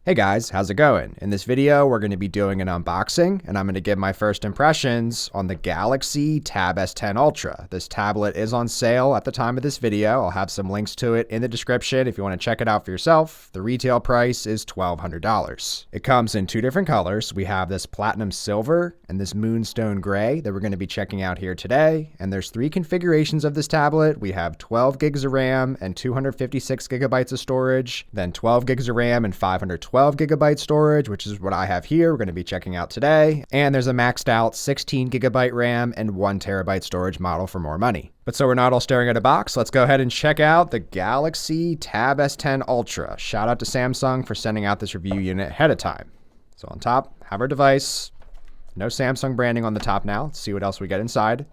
Hey guys, how's it going? In this video, we're going to be doing an unboxing, and I'm going to give my first impressions on the Galaxy Tab S10 Ultra. This tablet is on sale at the time of this video. I'll have some links to it in the description if you want to check it out for yourself. The retail price is $1,200. It comes in two different colors. We have this platinum silver and this moonstone gray that we're going to be checking out here today. And there's three configurations of this tablet. We have 12 gigs of RAM and 256 gigabytes of storage, then 12 gigs of RAM and 512 gigabyte storage, which is what I have here. We're going to be checking out today. And there's a maxed out 16 gigabyte RAM and 1 terabyte storage model for more money. But so we're not all staring at a box, let's go ahead and check out the Galaxy Tab S10 Ultra. Shout out to Samsung for sending out this review unit ahead of time. So on top, have our device. No Samsung branding on the top now. Let's see what else we get inside.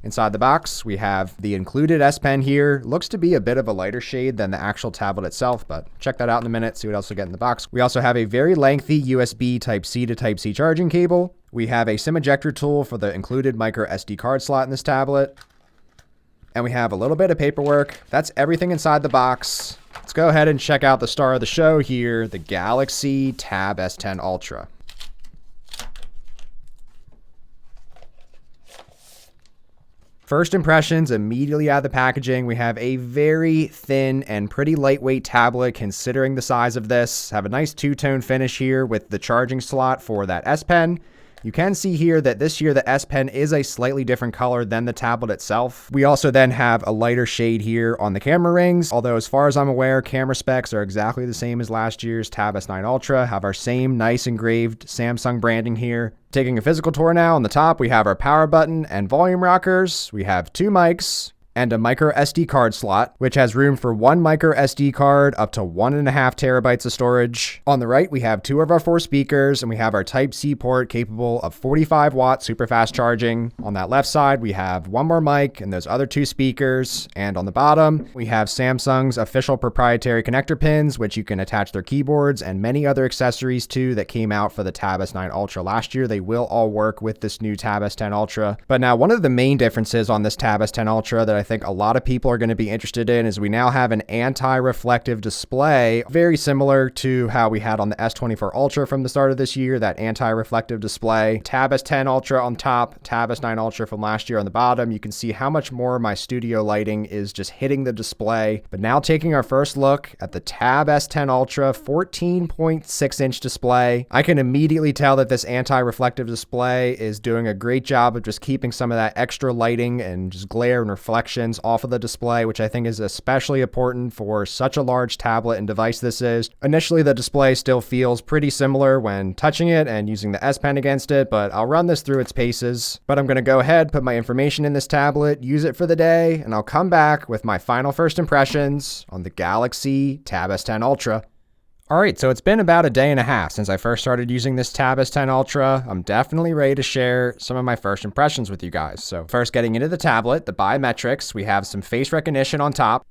Inside the box, we have the included S Pen here. Looks to be a bit of a lighter shade than the actual tablet itself, but check that out in a minute, see what else we get in the box. We also have a very lengthy USB Type-C to Type-C charging cable. We have a SIM ejector tool for the included micro SD card slot in this tablet. And we have a little bit of paperwork. That's everything inside the box. Let's go ahead and check out the star of the show here, the Galaxy Tab S10 Ultra. First impressions immediately out of the packaging, we have a very thin and pretty lightweight tablet considering the size of this. Have a nice two-tone finish here with the charging slot for that S Pen. You can see here that this year the S Pen is a slightly different color than the tablet itself. We also then have a lighter shade here on the camera rings, although as far as I'm aware, camera specs are exactly the same as last year's Tab S9 Ultra, have our same nice engraved Samsung branding here. Taking a physical tour now, on the top we have our power button and volume rockers. We have two mics and a micro SD card slot, which has room for one micro SD card up to 1.5 terabytes of storage. On the right, we have two of our four speakers, and we have our Type-C port capable of 45 watt super fast charging. On that left side, we have one more mic and those other two speakers. And on the bottom, we have Samsung's official proprietary connector pins, which you can attach their keyboards and many other accessories to that came out for the Tab S9 Ultra last year. They will all work with this new Tab S10 Ultra. But now one of the main differences on this Tab S10 Ultra that I think a lot of people are going to be interested in is we now have an anti-reflective display, very similar to how we had on the S24 Ultra from the start of this year, that anti-reflective display. Tab S10 Ultra on top, Tab S9 Ultra from last year on the bottom. You can see how much more my studio lighting is just hitting the display. But now taking our first look at the Tab S10 Ultra 14.6 inch display, I can immediately tell that this anti-reflective display is doing a great job of just keeping some of that extra lighting and just glare and reflections off of the display, which I think is especially important for such a large tablet and device this is. Initially, the display still feels pretty similar when touching it and using the S Pen against it, but I'll run this through its paces. But I'm going to go ahead, put my information in this tablet, use it for the day, and I'll come back with my final first impressions on the Galaxy Tab S10 Ultra. Alright, so it's been about a day and a half since I first started using this Tab S10 Ultra. I'm definitely ready to share some of my first impressions with you guys. So first, getting into the tablet, the Biometrics, we have some face recognition on top.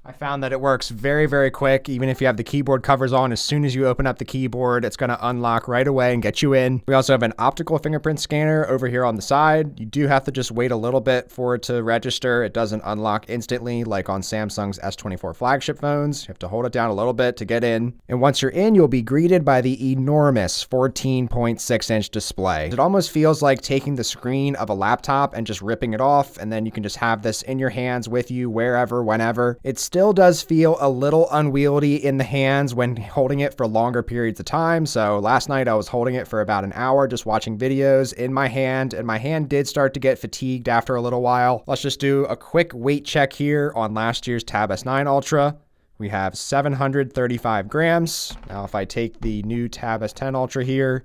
I found that it works very, very quick. Even if you have the keyboard covers on, as soon as you open up the keyboard, it's going to unlock right away and get you in. We also have an optical fingerprint scanner over here on the side. You do have to just wait a little bit for it to register. It doesn't unlock instantly like on Samsung's S24 flagship phones. You have to hold it down a little bit to get in. And once you're in, you'll be greeted by the enormous 14.6 inch display. It almost feels like taking the screen of a laptop and just ripping it off, and then you can just have this in your hands with you wherever, whenever. It's still does feel a little unwieldy in the hands when holding it for longer periods of time. So last night I was holding it for about an hour just watching videos in my hand, and my hand did start to get fatigued after a little while. Let's just do a quick weight check here on last year's Tab S9 Ultra. We have 735 grams. Now if I take the new Tab S10 Ultra here,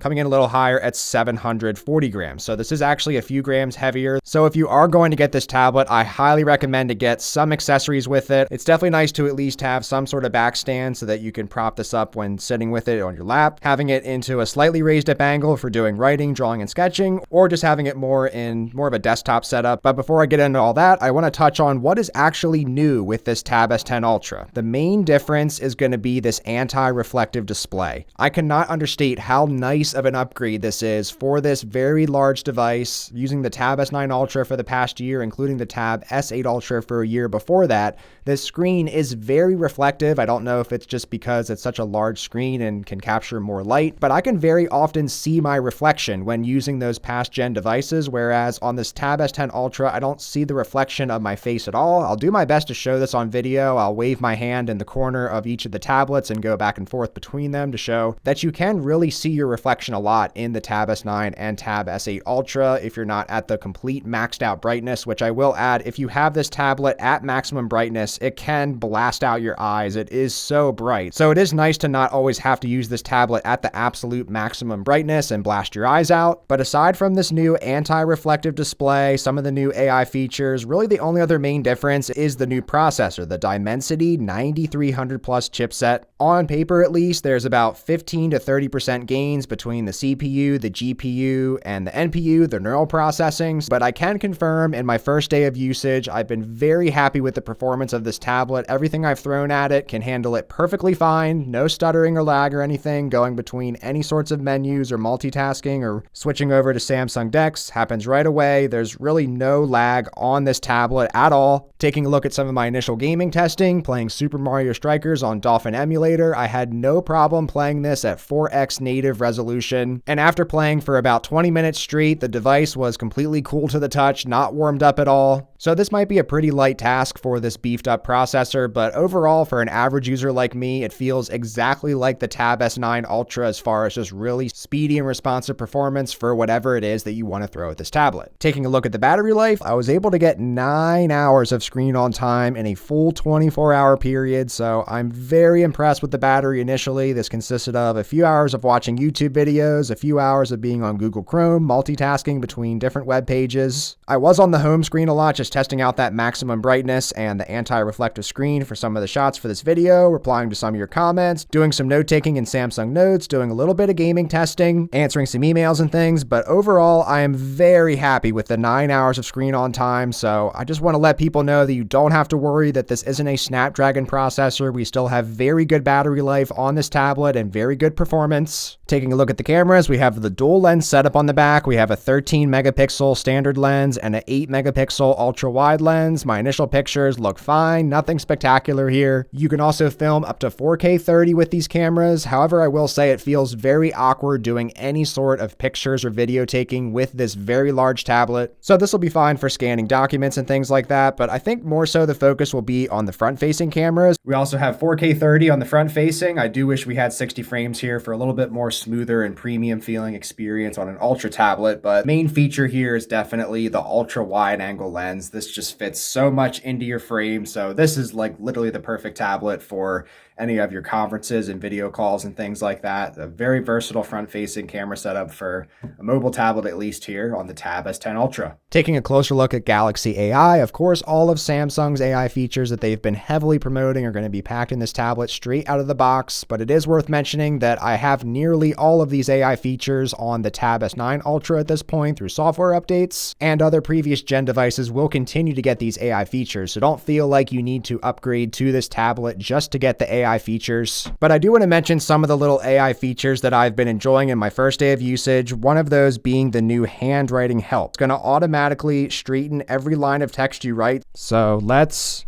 coming in a little higher at 740 grams. So this is actually a few grams heavier. So if you are going to get this tablet, I highly recommend to get some accessories with it. It's definitely nice to at least have some sort of back stand so that you can prop this up when sitting with it on your lap, having it into a slightly raised up angle for doing writing, drawing, and sketching, or just having it more of a desktop setup. But before I get into all that, I want to touch on what is actually new with this Tab S10 Ultra. The main difference is going to be this anti-reflective display. I cannot understate how nice nice of an upgrade this is for this very large device. Using the Tab S9 Ultra for the past year, including the Tab S8 Ultra for a year before that, this screen is very reflective. I don't know if it's just because it's such a large screen and can capture more light, but I can very often see my reflection when using those past gen devices, whereas on this Tab S10 Ultra, I don't see the reflection of my face at all. I'll do my best to show this on video. I'll wave my hand in the corner of each of the tablets and go back and forth between them to show that you can really see your reflection a lot in the Tab S9 and Tab S8 Ultra if you're not at the complete maxed out brightness, which I will add, if you have this tablet at maximum brightness, it can blast out your eyes. It is so bright. So it is nice to not always have to use this tablet at the absolute maximum brightness and blast your eyes out. But aside from this new anti-reflective display, some of the new AI features, really the only other main difference is the new processor, the Dimesnity 9300 plus chipset. On paper, at least, there's about 15 to 30% gains between the CPU, the GPU, and the NPU, the neural processing. But I can confirm in my first day of usage, I've been very happy with the performance of this tablet. Everything I've thrown at it can handle it perfectly fine. No stuttering or lag or anything. Going between any sorts of menus or multitasking or switching over to Samsung Dex happens right away. There's really no lag on this tablet at all. Taking a look at some of my initial gaming testing, playing Super Mario Strikers on Dolphin Emulator, I had no problem playing this at 4x native resolution. And after playing for about 20 minutes straight, the device was completely cool to the touch, not warmed up at all. So this might be a pretty light task for this beefed up processor, but overall for an average user like me, it feels exactly like the Tab S9 Ultra as far as just really speedy and responsive performance for whatever it is that you want to throw at this tablet. Taking a look at the battery life, I was able to get 9 hours of screen on time in a full 24-hour period, so I'm very impressed with the battery initially. This consisted of a few hours of watching YouTube videos, a few hours of being on Google Chrome, multitasking between different web pages. I was on the home screen a lot, just testing out that maximum brightness and the anti-reflective screen for some of the shots for this video, replying to some of your comments, doing some note-taking in Samsung Notes, doing a little bit of gaming testing, answering some emails and things, but overall, I am very happy with the 9 hours of screen on time, so I just want to let people know that you don't have to worry that this isn't a Snapdragon processor. We still have very good battery life on this tablet and very good performance. Taking a look at the cameras, we have the dual lens setup on the back. We have a 13 megapixel standard lens and an 8 megapixel ultra wide lens. My initial pictures look fine, nothing spectacular here. You can also film up to 4K 30 with these cameras. However, I will say it feels very awkward doing any sort of pictures or video taking with this very large tablet. So this will be fine for scanning documents and things like that, but I think more so the focus will be on the front-facing cameras. We also have 4K 30 on the front-facing. I do wish we had 60 frames here for a little bit more smoother and premium feeling experience on an ultra tablet, but main feature here is definitely the ultra wide angle lens. This just fits so much into your frame, so this is like literally the perfect tablet for any of your conferences and video calls and things like that. A very versatile front-facing camera setup for a mobile tablet, at least here on the Tab S10 Ultra. Taking a closer look at Galaxy AI, of course, all of Samsung's AI features that they've been heavily promoting are going to be packed in this tablet straight out of the box, but it is worth mentioning that I have nearly all of these AI features on the Tab S9 Ultra at this point through software updates, and other previous gen devices will continue to get these AI features, so don't feel like you need to upgrade to this tablet just to get the AI features. But I do want to mention some of the little AI features that I've been enjoying in my first day of usage, one of those being the new Handwriting Help. It's going to automatically straighten every line of text you write. So let's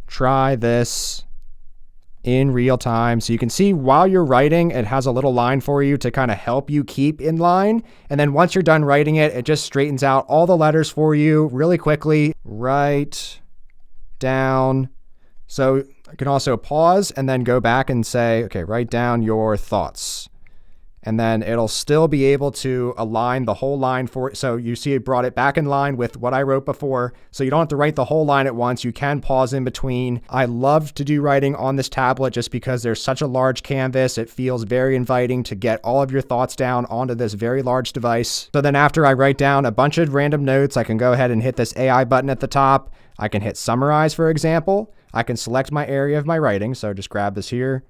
try this in real time. So you can see while you're writing, it has a little line for you to kind of help you keep in line. And then once you're done writing it, it just straightens out all the letters for you really quickly. Write down. So I can also pause and then go back and say, okay, write down your thoughts. And then it'll still be able to align the whole line for it. So you see it brought it back in line with what I wrote before. So you don't have to write the whole line at once. You can pause in between. I love to do writing on this tablet just because there's such a large canvas. It feels very inviting to get all of your thoughts down onto this very large device. So then after I write down a bunch of random notes, I can go ahead and hit this AI button at the top. I can hit summarize, for example. I can select my area of my writing. So just grab this here.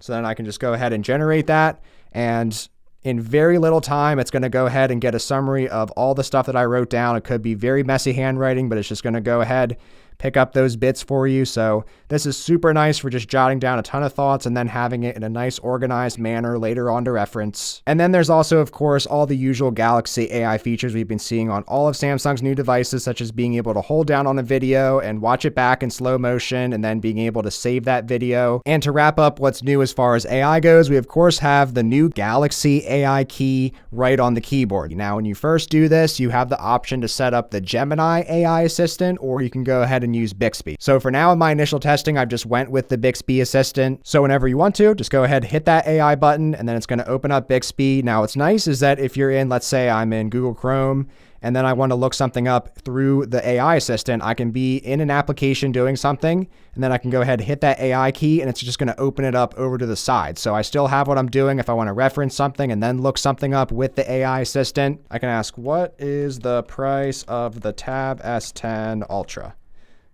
So then I can just go ahead and generate that. And in very little time, it's going to go ahead and get a summary of all the stuff that I wrote down. It could be very messy handwriting, but it's just going to go ahead, pick up those bits for you. So this is super nice for just jotting down a ton of thoughts and then having it in a nice organized manner later on to reference. And then there's also, of course, all the usual Galaxy AI features we've been seeing on all of Samsung's new devices, such as being able to hold down on a video and watch it back in slow motion, and then being able to save that video. And to wrap up what's new as far as AI goes, we of course have the new Galaxy AI Key right on the keyboard. Now, when you first do this, you have the option to set up the Gemini AI assistant, or you can go ahead and use Bixby. So for now, in my initial testing, I've just went with the Bixby assistant. So whenever you want to, just go ahead, hit that AI button, and then it's going to open up Bixby. Now, what's nice is that if you're in, let's say I'm in Google Chrome, and then I want to look something up through the AI assistant, I can be in an application doing something, and then I can go ahead and hit that AI key, and it's just going to open it up over to the side. So I still have what I'm doing if I want to reference something and then look something up with the AI assistant. I can ask, what is the price of the Tab S10 Ultra?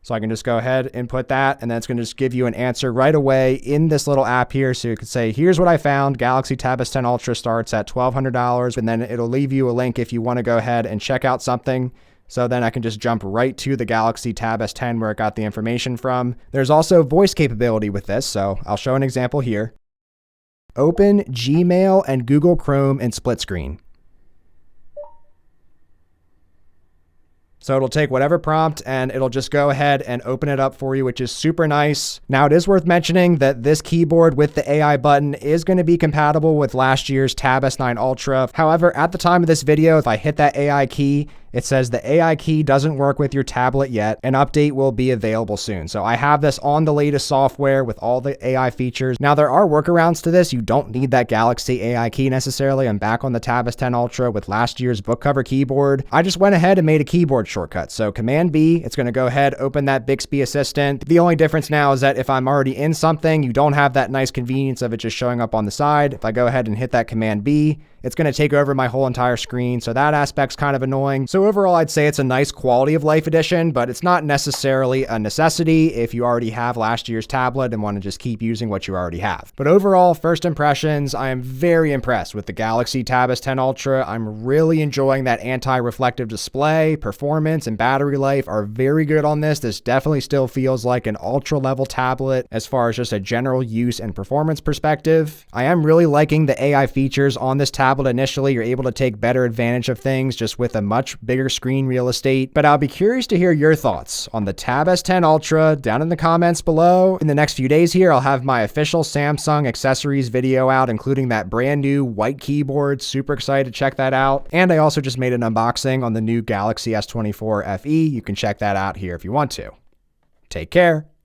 So I can just go ahead and input that, and then it's going to just give you an answer right away in this little app here. So you could say, here's what I found. Galaxy Tab S10 Ultra starts at $1,200, and then it'll leave you a link if you want to go ahead and check out something. So then I can just jump right to the Galaxy Tab S10 where it got the information from. There's also voice capability with this, so I'll show an example here. Open Gmail and Google Chrome in split screen. So it'll take whatever prompt and it'll just go ahead and open it up for you, which is super nice. Now, it is worth mentioning that this keyboard with the AI button is going to be compatible with last year's Tab S9 Ultra. However, at the time of this video, if I hit that AI key, it says the AI key doesn't work with your tablet yet. An update will be available soon. So I have this on the latest software with all the AI features. Now, there are workarounds to this. You don't need that Galaxy AI key necessarily. I'm back on the Tab S10 Ultra with last year's book cover keyboard. I just went ahead and made a keyboard shortcut. So Command B, it's going to go ahead, open that Bixby assistant. The only difference now is that if I'm already in something, you don't have that nice convenience of it just showing up on the side. If I go ahead and hit that Command B, it's going to take over my whole entire screen. So that aspect's kind of annoying. So overall, I'd say it's a nice quality of life addition, but it's not necessarily a necessity if you already have last year's tablet and want to just keep using what you already have. But overall, first impressions, I am very impressed with the Galaxy Tab S10 Ultra. I'm really enjoying that anti-reflective display. Performance and battery life are very good on this. This definitely still feels like an ultra level tablet as far as just a general use and performance perspective. I am really liking the AI features on this tablet. Initially, you're able to take better advantage of things just with a much bigger screen real estate. But I'll be curious to hear your thoughts on the Tab S10 Ultra down in the comments below. In the next few days here, I'll have my official Samsung accessories video out, including that brand new white keyboard. Super excited to check that out. And I also just made an unboxing on the new Galaxy S24 FE. You can check that out here if you want to. Take care.